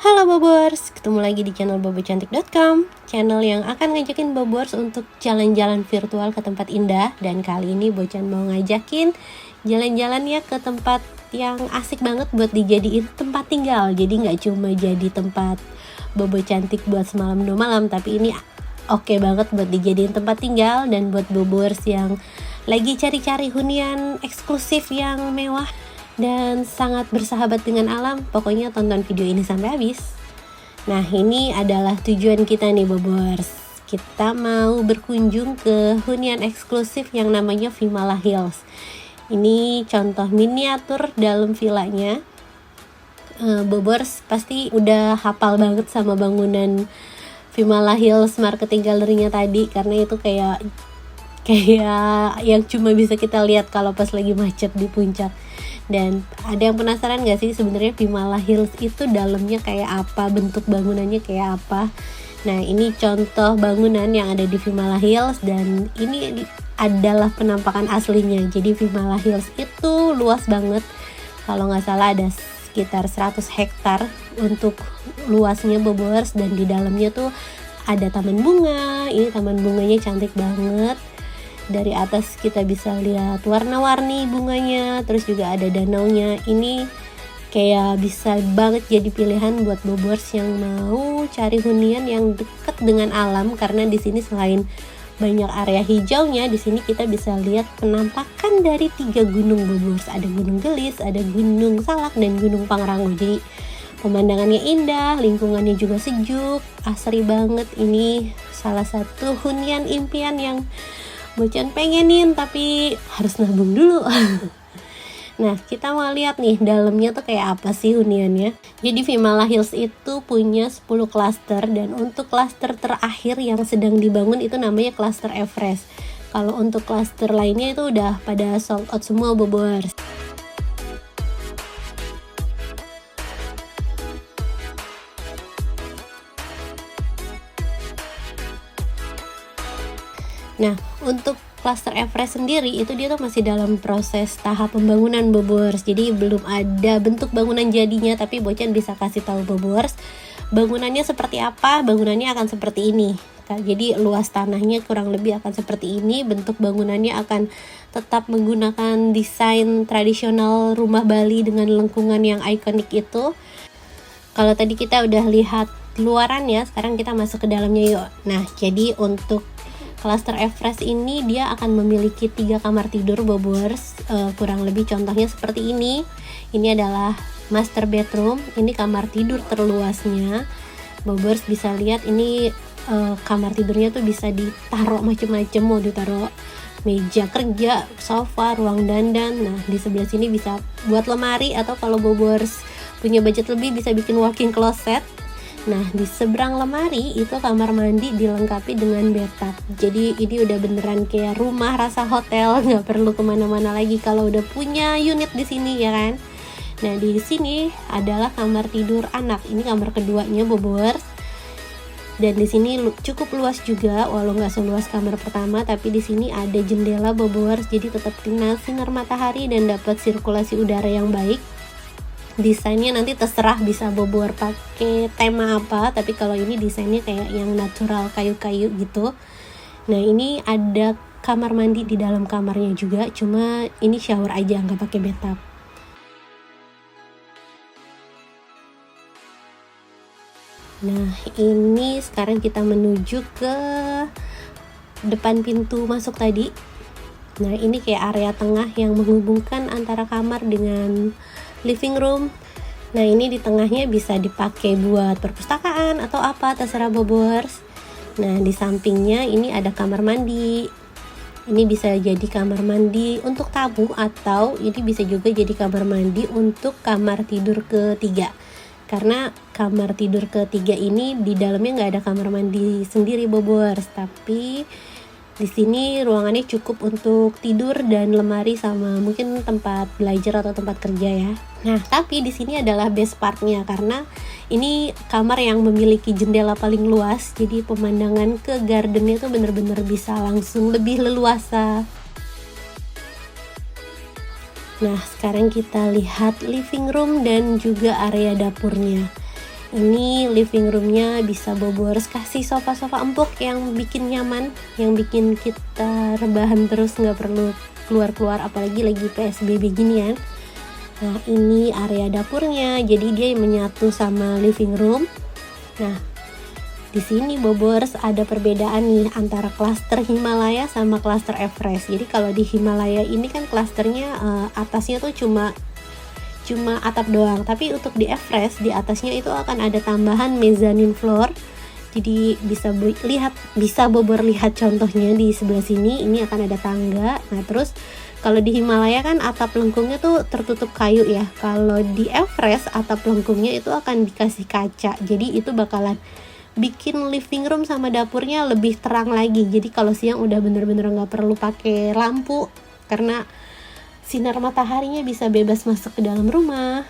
Halo Bobors, ketemu lagi di channel bobocantik.com, channel yang akan ngajakin Bobors untuk jalan-jalan virtual ke tempat indah. Dan kali ini Bocan mau ngajakin jalan-jalan ya ke tempat yang asik banget buat dijadiin tempat tinggal. Jadi gak cuma jadi tempat Bobo cantik buat semalam 2 malam, tapi ini oke banget buat dijadiin tempat tinggal. Dan buat Bobors yang lagi cari-cari hunian eksklusif yang mewah dan sangat bersahabat dengan alam, pokoknya tonton video ini sampai habis. Nah, ini adalah tujuan kita nih Bobors. Kita mau berkunjung ke hunian eksklusif yang namanya Vimala Hills. Ini contoh miniatur dalam villanya. Bobors pasti udah hafal banget sama bangunan Vimala Hills Marketing Gallery-nya tadi, karena itu kayak yang cuma bisa kita lihat kalau pas lagi macet di puncak. Dan ada yang penasaran gak sih sebenarnya Vimala Hills itu dalamnya kayak apa, bentuk bangunannya kayak apa? Nah, ini contoh bangunan yang ada di Vimala Hills dan ini adalah penampakan aslinya. Jadi Vimala Hills itu luas banget, kalau nggak salah ada sekitar 100 hektar untuk luasnya Bobors, dan di dalamnya tuh ada taman bunga. Ini taman bunganya cantik banget. Dari atas kita bisa lihat warna-warni bunganya, terus juga ada danaunya. Ini kayak bisa banget jadi pilihan buat Bobors yang mau cari hunian yang dekat dengan alam, karena di sini selain banyak area hijaunya, di sini kita bisa lihat penampakan dari 3 gunung Bobors. Ada Gunung Gelis, ada Gunung Salak, dan Gunung Pangrango. Jadi pemandangannya indah, lingkungannya juga sejuk, asri banget. Ini salah satu hunian impian yang Bocan pengenin tapi harus nabung dulu. Nah, kita mau lihat nih dalamnya tuh kayak apa sih huniannya. Jadi Vimala Hills itu punya 10 klaster, dan untuk klaster terakhir yang sedang dibangun itu namanya klaster Everest. Kalau untuk klaster lainnya itu udah pada sold out semua Bobors. Nah, untuk klaster Everest sendiri itu dia tuh masih dalam proses tahap pembangunan Bobors. Jadi belum ada bentuk bangunan jadinya, tapi Bocan bisa kasih tahu Bobors bangunannya seperti apa. Bangunannya akan seperti ini. Jadi luas tanahnya kurang lebih akan seperti ini. Bentuk bangunannya akan tetap menggunakan desain tradisional rumah Bali dengan lengkungan yang ikonik itu. Kalau tadi kita udah lihat luarannya, sekarang kita masuk ke dalamnya yuk. Nah, jadi untuk klaster Everest ini dia akan memiliki 3 kamar tidur Bobors, kurang lebih contohnya seperti ini. Ini adalah master bedroom, ini kamar tidur terluasnya. Bobors bisa lihat ini kamar tidurnya tuh bisa ditaruh macam-macam, mau ditaruh meja kerja, sofa, ruang dandan. Nah, di sebelah sini bisa buat lemari, atau kalau Bobors punya budget lebih bisa bikin walk-in closet. Nah, di seberang lemari itu kamar mandi dilengkapi dengan bathtub. Jadi ini udah beneran kayak rumah rasa hotel, nggak perlu kemana-mana lagi kalau udah punya unit di sini ya kan. Nah, di sini adalah kamar tidur anak. Ini kamar keduanya Bobors. Dan di sini cukup luas juga, walau nggak seluas kamar pertama, tapi di sini ada jendela Bobors. Jadi tetap kena sinar matahari dan dapat sirkulasi udara yang baik. Desainnya nanti terserah bisa Bobor pakai tema apa, tapi kalau ini desainnya kayak yang natural, kayu-kayu gitu. Nah, ini ada kamar mandi di dalam kamarnya juga, cuma ini shower aja, nggak pakai bathtub. Nah, ini sekarang kita menuju ke depan pintu masuk tadi. Nah, ini kayak area tengah yang menghubungkan antara kamar dengan living room. Nah, ini di tengahnya bisa dipakai buat perpustakaan atau apa, terserah Bobors. Nah, di sampingnya ini ada kamar mandi. Ini bisa jadi kamar mandi untuk tamu, atau ini bisa juga jadi kamar mandi untuk kamar tidur ketiga. Karena kamar tidur ketiga ini di dalamnya nggak ada kamar mandi sendiri Bobors, tapi di sini ruangannya cukup untuk tidur dan lemari sama mungkin tempat belajar atau tempat kerja ya. Nah, tapi di sini adalah best partnya, karena ini kamar yang memiliki jendela paling luas. Jadi pemandangan ke gardennya tuh bener-bener bisa langsung lebih leluasa. Nah, sekarang kita lihat living room dan juga area dapurnya. Ini living roomnya bisa Bobors kasih sofa-sofa empuk yang bikin nyaman, yang bikin kita rebahan terus nggak perlu keluar-keluar, apalagi lagi PSBB ginian. Nah, ini area dapurnya, jadi dia menyatu sama living room. Nah, di sini Bobors ada perbedaan nih antara klaster Himalaya sama klaster Everest. Jadi kalau di Himalaya ini kan klasternya atasnya tuh cuma atap doang, tapi untuk di Everest di atasnya itu akan ada tambahan mezzanine floor. Jadi bisa Bobor lihat contohnya di sebelah sini, ini akan ada tangga. Nah, terus kalau di Himalaya kan atap lengkungnya tuh tertutup kayu ya. Kalau di Everest atap lengkungnya itu akan dikasih kaca. Jadi itu bakalan bikin living room sama dapurnya lebih terang lagi. Jadi kalau siang udah bener-bener nggak perlu pakai lampu karena sinar mataharinya bisa bebas masuk ke dalam rumah.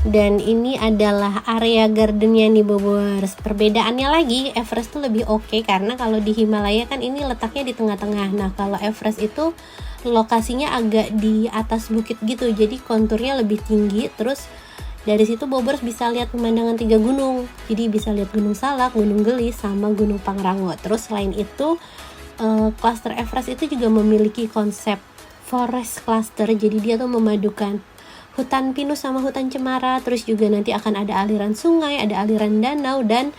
Dan ini adalah area gardennya nih Bobors. Perbedaannya lagi, Everest tuh lebih oke karena kalau di Himalaya kan ini letaknya di tengah-tengah. Nah, kalau Everest itu lokasinya agak di atas bukit gitu, jadi konturnya lebih tinggi. Terus dari situ Bobors bisa lihat pemandangan 3 gunung. Jadi bisa lihat Gunung Salak, Gunung Gelis, sama Gunung Pangrango. Terus selain itu cluster Everest itu juga memiliki konsep forest cluster, jadi dia tuh memadukan hutan pinus sama hutan cemara, terus juga nanti akan ada aliran sungai, ada aliran danau, dan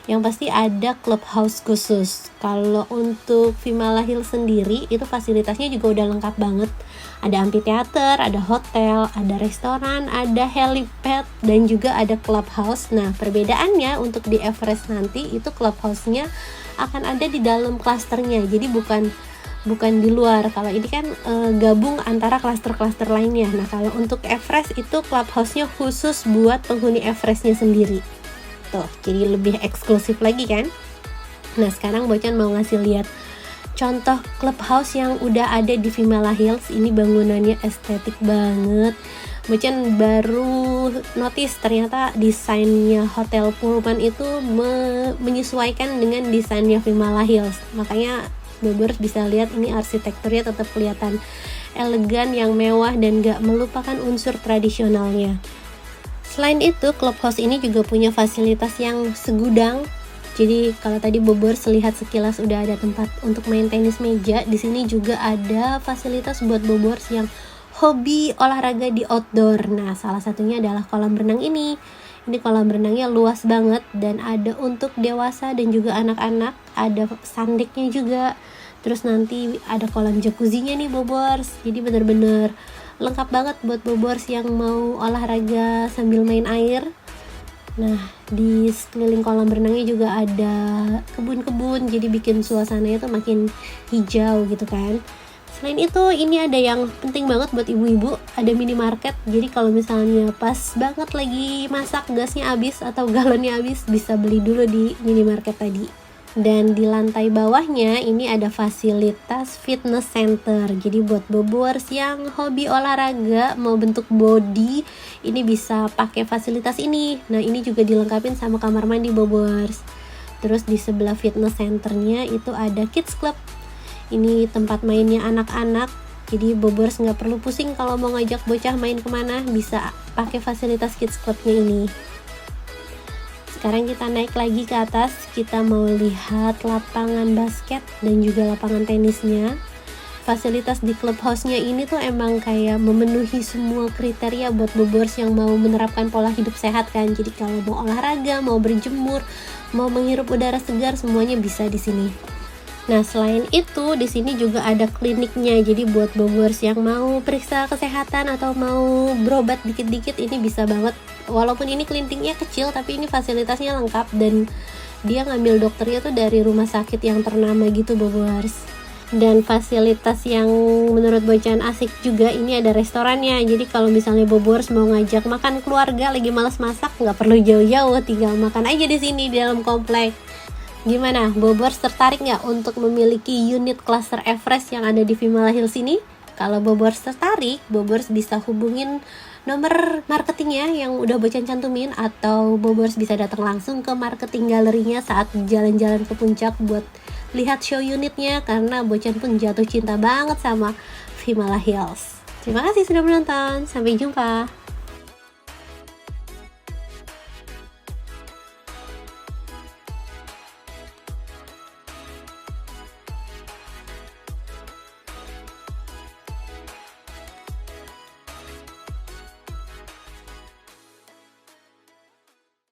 yang pasti ada clubhouse khusus. Kalau untuk Vimala Hill sendiri itu fasilitasnya juga udah lengkap banget. Ada amphitheater, ada hotel, ada restoran, ada helipad, dan juga ada clubhouse. Nah, perbedaannya untuk di Everest nanti itu clubhouse-nya akan ada di dalam klasternya, jadi bukan di luar. Kalau ini kan gabung antara klaster-klaster lainnya. Nah, kalau untuk Everest itu clubhouse-nya khusus buat penghuni Everest-nya sendiri. Tuh, jadi lebih eksklusif lagi kan. Nah, sekarang Bocan mau ngasih lihat contoh clubhouse yang udah ada di Vimala Hills. Ini bangunannya estetik banget. Bocan baru notice ternyata desainnya Hotel Pullman itu menyesuaikan dengan desainnya Vimala Hills. Makanya Bobors bisa lihat ini arsitekturnya tetap kelihatan elegan, yang mewah, dan gak melupakan unsur tradisionalnya. Selain itu, clubhouse ini juga punya fasilitas yang segudang. Jadi kalau tadi Bobors lihat sekilas udah ada tempat untuk main tenis meja, di sini juga ada fasilitas buat Bobors yang hobi olahraga di outdoor. Nah, salah satunya adalah kolam renang ini. Ini kolam renangnya luas banget dan ada untuk dewasa dan juga anak-anak, ada sandeknya juga. Terus nanti ada kolam jacuzzinya nih Bobors. Jadi bener-bener lengkap banget buat Bobors yang mau olahraga sambil main air. Nah, di sekeliling kolam renangnya juga ada kebun-kebun, jadi bikin suasananya tuh makin hijau gitu kan. Selain itu, ini ada yang penting banget buat ibu-ibu, ada minimarket. Jadi kalau misalnya pas banget lagi masak, gasnya habis atau galonnya habis, bisa beli dulu di minimarket tadi. Dan di lantai bawahnya ini ada fasilitas fitness center. Jadi buat Bobors yang hobi olahraga, mau bentuk body, ini bisa pakai fasilitas ini. Nah, ini juga dilengkapin sama kamar mandi Bobors. Terus di sebelah fitness centernya itu ada kids club. Ini tempat mainnya anak-anak, jadi Bobors nggak perlu pusing kalau mau ngajak bocah main kemana, bisa pakai fasilitas kids clubnya ini. Sekarang kita naik lagi ke atas, kita mau lihat lapangan basket dan juga lapangan tenisnya. Fasilitas di clubhouse-nya ini tuh emang kayak memenuhi semua kriteria buat Bobors yang mau menerapkan pola hidup sehat kan. Jadi kalau mau olahraga, mau berjemur, mau menghirup udara segar, semuanya bisa di sini. Nah, selain itu di sini juga ada kliniknya. Jadi buat Bobors yang mau periksa kesehatan atau mau berobat dikit-dikit, ini bisa banget. Walaupun ini kliniknya kecil, tapi ini fasilitasnya lengkap dan dia ngambil dokternya tuh dari rumah sakit yang ternama gitu Bobors. Dan fasilitas yang menurut Bocan asik juga, ini ada restorannya. Jadi kalau misalnya Bobors mau ngajak makan keluarga lagi malas masak, nggak perlu jauh-jauh, tinggal makan aja di sini di dalam komplek. Gimana, Bobors tertarik nggak untuk memiliki unit cluster Everest yang ada di Vimala Hills ini? Kalau Bobors tertarik, Bobors bisa hubungin nomor marketingnya yang udah Bocan cantumin, atau Bobors bisa datang langsung ke marketing galerinya saat jalan-jalan ke puncak buat lihat show unitnya, karena Bocan pun jatuh cinta banget sama Vimala Hills. Terima kasih sudah menonton, sampai jumpa.